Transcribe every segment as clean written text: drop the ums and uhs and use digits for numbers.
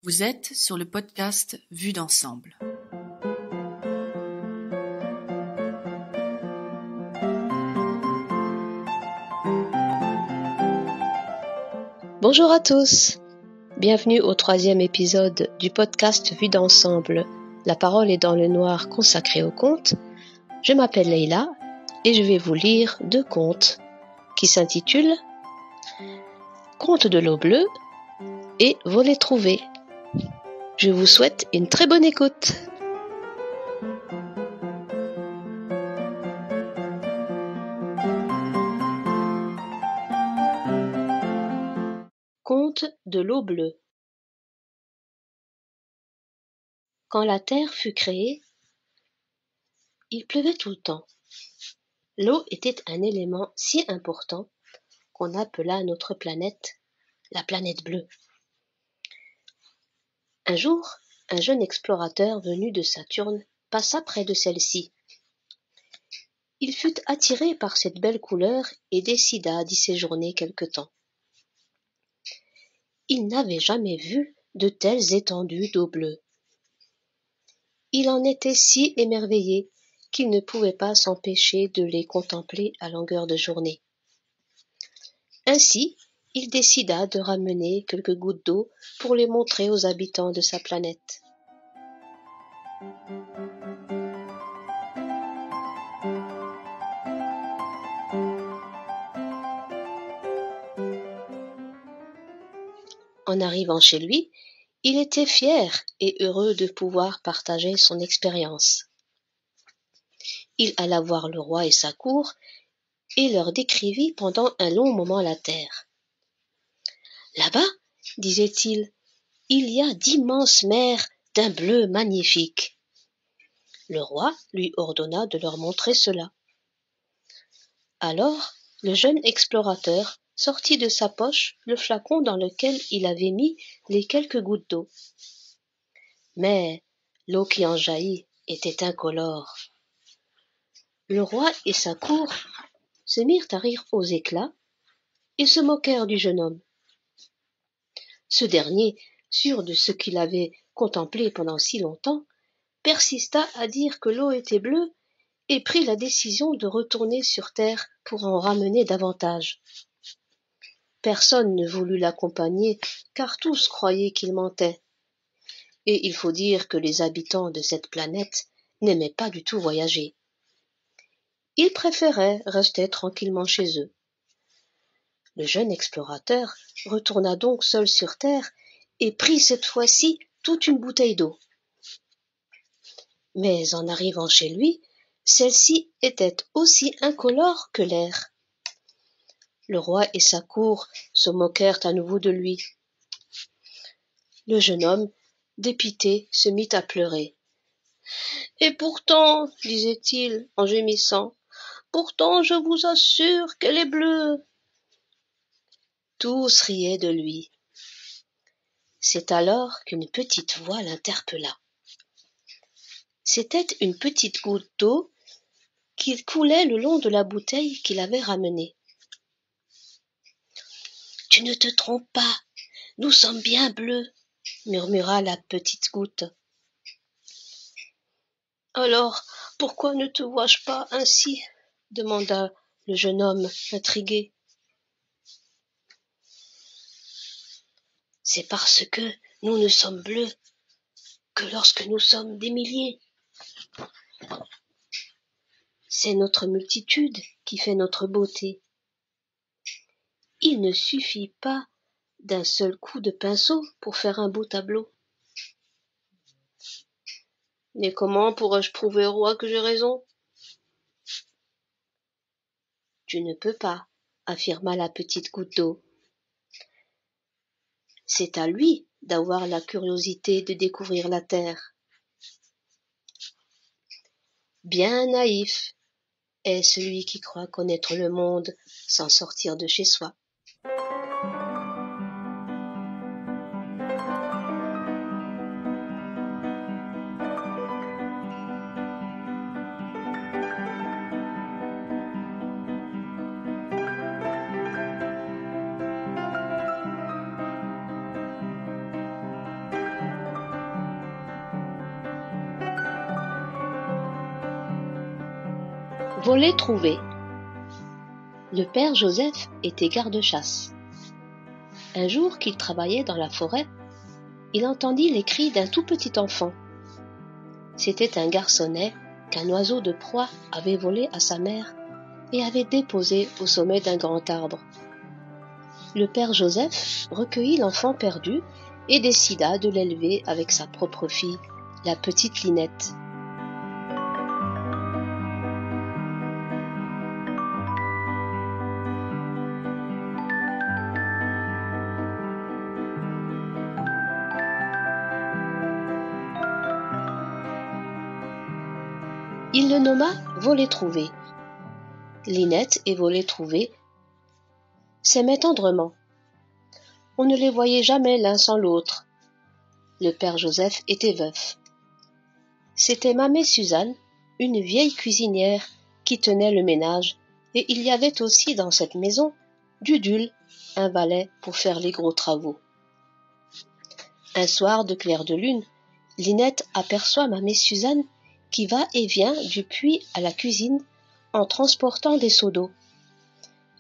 Vous êtes sur le podcast Vue d'ensemble. Bonjour à tous, bienvenue au 3e épisode du podcast Vue d'ensemble. La parole est dans le noir consacré aux contes. Je m'appelle Leïla et je vais vous lire 2 contes qui s'intitulent Contes de l'eau bleue et Volet trouvé. Je vous souhaite une très bonne écoute. Conte de l'eau bleue. Quand la terre fut créée, il pleuvait tout le temps. L'eau était un élément si important qu'on appela notre planète la planète bleue. Un jour, un jeune explorateur venu de Saturne passa près de celle-ci. Il fut attiré par cette belle couleur et décida d'y séjourner quelque temps. Il n'avait jamais vu de telles étendues d'eau bleue. Il en était si émerveillé qu'il ne pouvait pas s'empêcher de les contempler à longueur de journée. Ainsi, il décida de ramener quelques gouttes d'eau pour les montrer aux habitants de sa planète. En arrivant chez lui, il était fier et heureux de pouvoir partager son expérience. Il alla voir le roi et sa cour et leur décrivit pendant un long moment la terre. « Là-bas, disait-il, il y a d'immenses mers d'un bleu magnifique. » Le roi lui ordonna de leur montrer cela. Alors, le jeune explorateur sortit de sa poche le flacon dans lequel il avait mis les quelques gouttes d'eau. Mais l'eau qui en jaillit était incolore. Le roi et sa cour se mirent à rire aux éclats et se moquèrent du jeune homme. Ce dernier, sûr de ce qu'il avait contemplé pendant si longtemps, persista à dire que l'eau était bleue et prit la décision de retourner sur terre pour en ramener davantage. Personne ne voulut l'accompagner, car tous croyaient qu'il mentait. Et il faut dire que les habitants de cette planète n'aimaient pas du tout voyager. Ils préféraient rester tranquillement chez eux. Le jeune explorateur retourna donc seul sur terre et prit cette fois-ci toute une bouteille d'eau. Mais en arrivant chez lui, celle-ci était aussi incolore que l'air. Le roi et sa cour se moquèrent à nouveau de lui. Le jeune homme, dépité, se mit à pleurer. « Et pourtant, disait-il en gémissant, pourtant je vous assure qu'elle est bleue. » Tous riaient de lui. C'est alors qu'une petite voix l'interpella. C'était une petite goutte d'eau qui coulait le long de la bouteille qu'il avait ramenée. « Tu ne te trompes pas, nous sommes bien bleus, » murmura la petite goutte. « Alors, pourquoi ne te vois-je pas ainsi ?» demanda le jeune homme intrigué. « C'est parce que nous ne sommes bleus que lorsque nous sommes des milliers. C'est notre multitude qui fait notre beauté. Il ne suffit pas d'un seul coup de pinceau pour faire un beau tableau. » « Mais comment pourrais-je prouver au roi que j'ai raison ?»« Tu ne peux pas, » affirma la petite goutte d'eau. « C'est à lui d'avoir la curiosité de découvrir la terre. » Bien naïf est celui qui croit connaître le monde sans sortir de chez soi. Voler trouvé. Le père Joseph était garde-chasse. Un jour qu'il travaillait dans la forêt, il entendit les cris d'un tout petit enfant. C'était un garçonnet qu'un oiseau de proie avait volé à sa mère et avait déposé au sommet d'un grand arbre. Le père Joseph recueillit l'enfant perdu et décida de l'élever avec sa propre fille, la petite Linette. Il le nomma Voler-Trouvé. Linette et Voler-Trouvé s'aimaient tendrement. On ne les voyait jamais l'un sans l'autre. Le père Joseph était veuf. C'était Mamé Suzanne, une vieille cuisinière qui tenait le ménage, et il y avait aussi dans cette maison Dudule, un valet pour faire les gros travaux. Un soir de clair de lune, Linette aperçoit Mamé Suzanne qui va et vient du puits à la cuisine en transportant des seaux d'eau.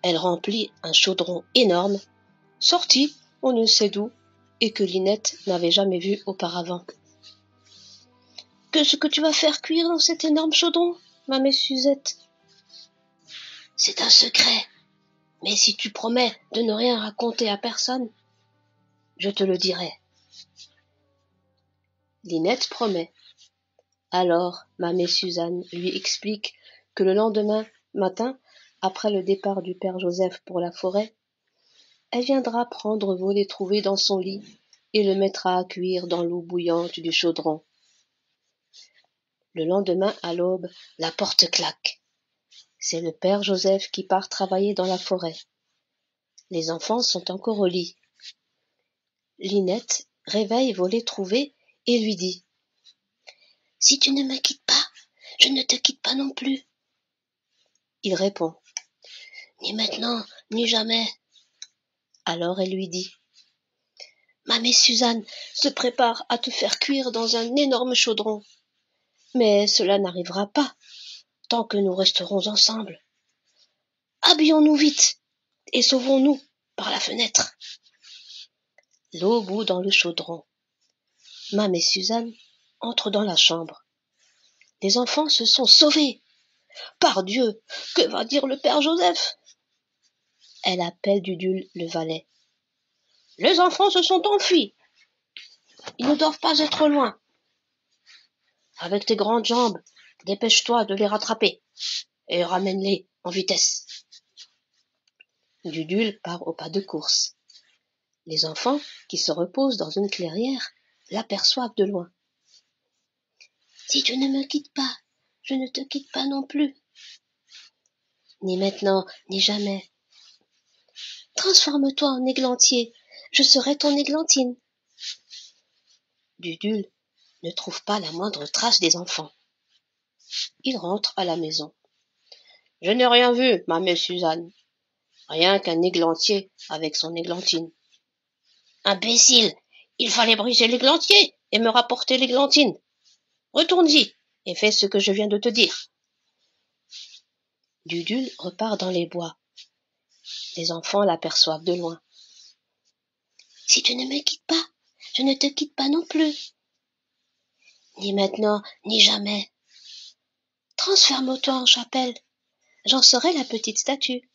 Elle remplit un chaudron énorme, sorti on ne sait d'où, et que Linette n'avait jamais vu auparavant. « Qu'est-ce que tu vas faire cuire dans cet énorme chaudron, Mamé Suzette ?»« C'est un secret, mais si tu promets de ne rien raconter à personne, je te le dirai. » Linette promet. Alors, Mamé Suzanne lui explique que le lendemain matin, après le départ du père Joseph pour la forêt, elle viendra prendre Voler-Trouvé dans son lit et le mettra à cuire dans l'eau bouillante du chaudron. Le lendemain, à l'aube, la porte claque. C'est le père Joseph qui part travailler dans la forêt. Les enfants sont encore au lit. Linette réveille Voler-Trouvé et lui dit : « Si tu ne me quittes pas, je ne te quitte pas non plus. » Il répond : « Ni maintenant, ni jamais. » Alors elle lui dit : « Mamé Suzanne se prépare à te faire cuire dans un énorme chaudron. Mais cela n'arrivera pas tant que nous resterons ensemble. Habillons-nous vite et sauvons-nous par la fenêtre. » L'eau bout dans le chaudron. Mamé Suzanne entre dans la chambre. Les enfants se sont sauvés. Pardieu, que va dire le père Joseph ? Elle appelle Dudule le valet. Les enfants se sont enfuis. Ils ne doivent pas être loin. Avec tes grandes jambes, dépêche-toi de les rattraper et ramène-les en vitesse. Dudule part au pas de course. Les enfants, qui se reposent dans une clairière, l'aperçoivent de loin. Si tu ne me quittes pas, je ne te quitte pas non plus. Ni maintenant, ni jamais. Transforme-toi en églantier, je serai ton églantine. Dudule ne trouve pas la moindre trace des enfants. Il rentre à la maison. Je n'ai rien vu, Mamé Suzanne. Rien qu'un églantier avec son églantine. Imbécile, il fallait briser l'églantier et me rapporter l'églantine. Retourne-y et fais ce que je viens de te dire. Dudule repart dans les bois. Les enfants l'aperçoivent de loin. Si tu ne me quittes pas, je ne te quitte pas non plus. Ni maintenant, ni jamais. Transforme-toi en chapelle. J'en serai la petite statue.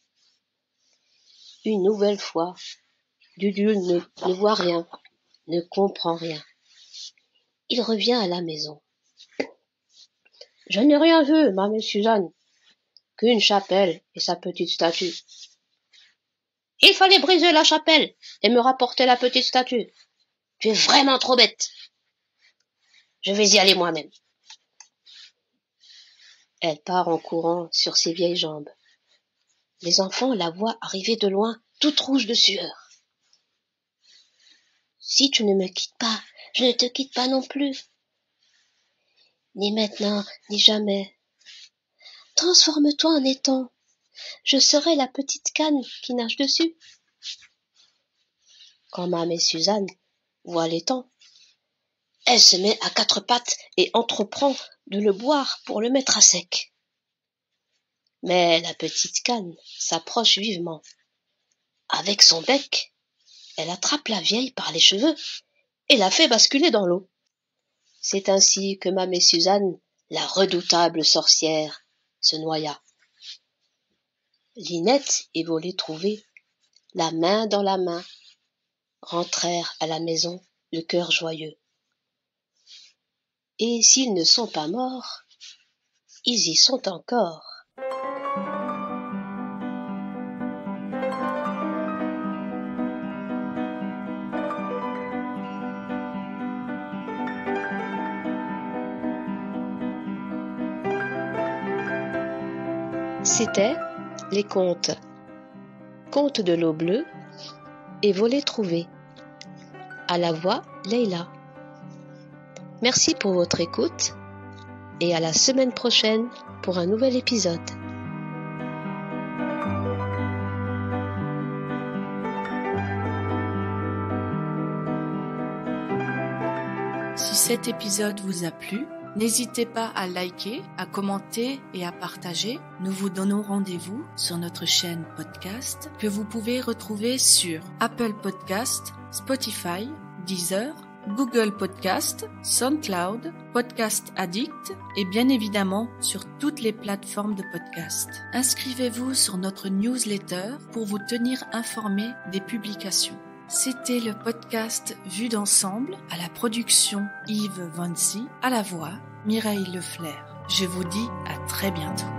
Une nouvelle fois, Dudule ne voit rien, ne comprend rien. Il revient à la maison. Je n'ai rien vu, Mamé Suzanne, qu'une chapelle et sa petite statue. Il fallait briser la chapelle et me rapporter la petite statue. Tu es vraiment trop bête. Je vais y aller moi-même. Elle part en courant sur ses vieilles jambes. Les enfants la voient arriver de loin, toute rouge de sueur. Si tu ne me quittes pas, je ne te quitte pas non plus. Ni maintenant, ni jamais. Transforme-toi en étang. Je serai la petite canne qui nage dessus. Quand Mamé Suzanne voit l'étang, elle se met à quatre pattes et entreprend de le boire pour le mettre à sec. Mais la petite canne s'approche vivement. Avec son bec, elle attrape la vieille par les cheveux et la fait basculer dans l'eau. C'est ainsi que Mamé Suzanne, la redoutable sorcière, se noya. Linette et Volet Trouvé, la main dans la main, rentrèrent à la maison le cœur joyeux. Et s'ils ne sont pas morts, ils y sont encore. C'était les contes Contes de l'eau bleue et Volet Trouvé. À la voix, Leïla. Merci pour votre écoute et à la semaine prochaine pour un nouvel épisode. Si cet épisode vous a plu, n'hésitez pas à liker, à commenter et à partager. Nous vous donnons rendez-vous sur notre chaîne podcast que vous pouvez retrouver sur Apple Podcast, Spotify, Deezer, Google Podcast, SoundCloud, Podcast Addict et bien évidemment sur toutes les plateformes de podcast. Inscrivez-vous sur notre newsletter pour vous tenir informé des publications. C'était le podcast Vue d'ensemble, à la production Yves Vancy, à la voix Mireille Leflair. Je vous dis à très bientôt.